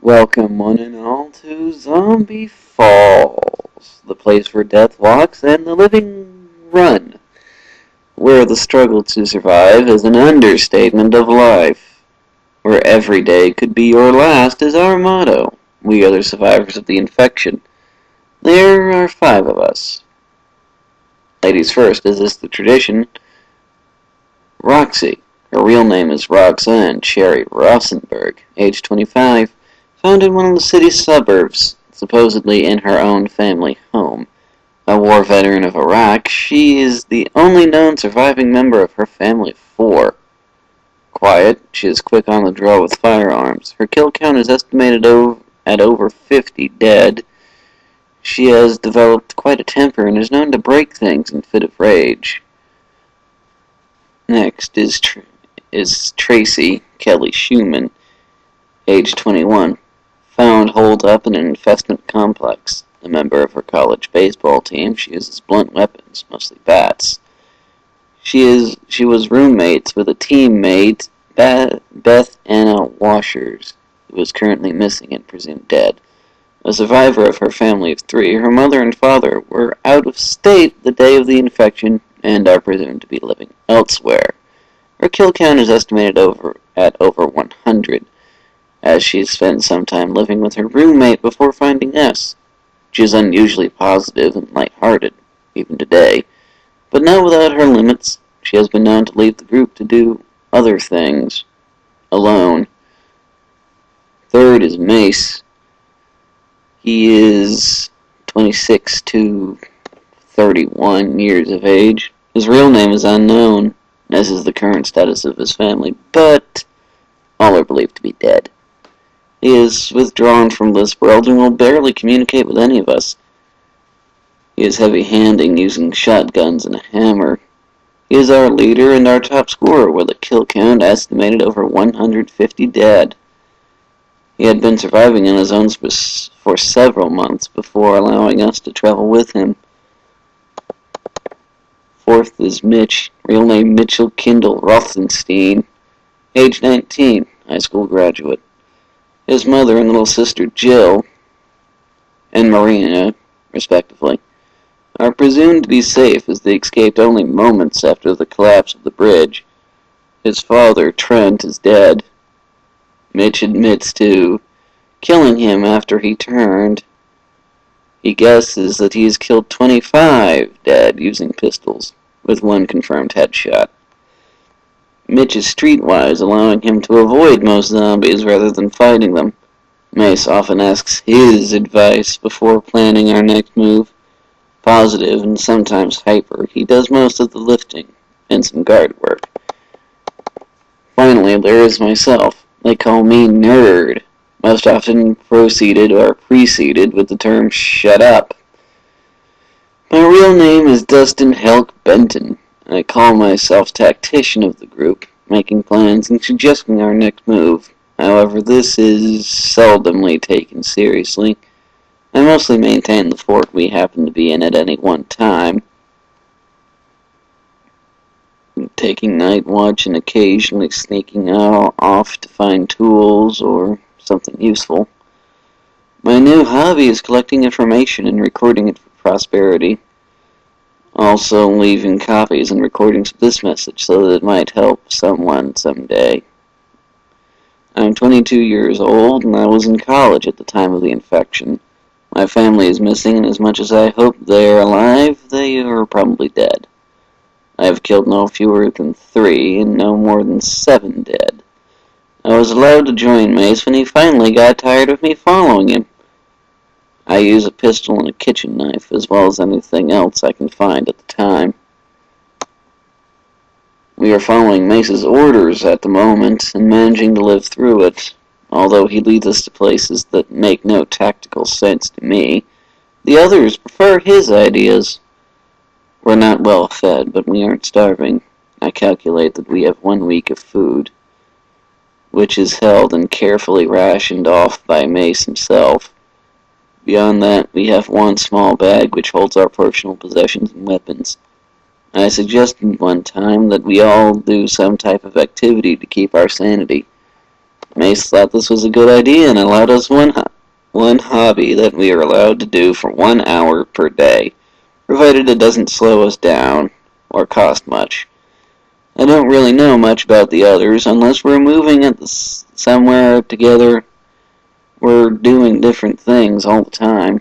Welcome, one and all, to Zombie Falls, the place where death walks and the living run, where the struggle to survive is an understatement of life, where every day could be your last is our motto. We are the survivors of the infection. There are 5 of us. Ladies first, as is the tradition, Roxy. Her real name is Roxanne Cherry Rosenberg, age 25, found in one of the city's suburbs, supposedly in her own family home. A war veteran of Iraq, she is the only known surviving member of her family of 4. Quiet, she is quick on the draw with firearms. Her kill count is estimated at over 50 dead. She has developed quite a temper and is known to break things in a fit of rage. Next is Tracy Kelly Schumann, age 21, found holed up in an infested complex. A member of her college baseball team, she uses blunt weapons, mostly bats. She was roommates with a teammate, Beth Anna Washers, who is currently missing and presumed dead. A survivor of her family of 3, her mother and father were out of state the day of the infection and are presumed to be living elsewhere. Her kill count is estimated at over 100, as she spent some time living with her roommate before finding us. She is unusually positive and lighthearted, even today, but not without her limits. She has been known to leave the group to do other things alone. Third is Mace. He is 26 to 31 years of age. His real name is unknown, as is the current status of his family, but all are believed to be dead. He is withdrawn from this world and will barely communicate with any of us. He is heavy-handing, using shotguns and a hammer. He is our leader and our top scorer, with a kill count estimated over 150 dead. He had been surviving in his own for several months before allowing us to travel with him. Fourth is Mitch, real name Mitchell Kindle Rothenstein, age 19, high school graduate. His mother and little sister Jill and Marina, respectively, are presumed to be safe as they escaped only moments after the collapse of the bridge. His father, Trent, is dead. Mitch admits to killing him after he turned. He guesses that he has killed 25 dead using pistols, with 1 confirmed headshot. Mitch is streetwise, allowing him to avoid most zombies rather than fighting them. Mace often asks his advice before planning our next move. Positive and sometimes hyper, he does most of the lifting and some guard work. Finally, there is myself. They call me Nerd, most often preceded with the term shut up. My real name is Dustin Helk Benton. I call myself tactician of the group, making plans and suggesting our next move. However, this is seldomly taken seriously. I mostly maintain the fort we happen to be in at any one time, taking night watch and occasionally sneaking off to find tools or something useful. My new hobby is collecting information and recording it for prosperity. Also leaving copies and recordings of this message so that it might help someone someday. I'm 22 years old and I was in college at the time of the infection. My family is missing, and as much as I hope they are alive, they are probably dead. I have killed no fewer than 3 and no more than 7 dead. I was allowed to join Mace when he finally got tired of me following him. I use a pistol and a kitchen knife, as well as anything else I can find at the time. We are following Mace's orders at the moment, and managing to live through it. Although he leads us to places that make no tactical sense to me, the others prefer his ideas. We're not well fed, but we aren't starving. I calculate that we have 1 week of food, which is held and carefully rationed off by Mace himself. Beyond that, we have 1 small bag which holds our personal possessions and weapons. I suggested one time that we all do some type of activity to keep our sanity. Mace thought this was a good idea and allowed us one hobby that we are allowed to do for 1 hour per day, provided it doesn't slow us down or cost much. I don't really know much about the others, unless we're moving somewhere together. We're doing different things all the time.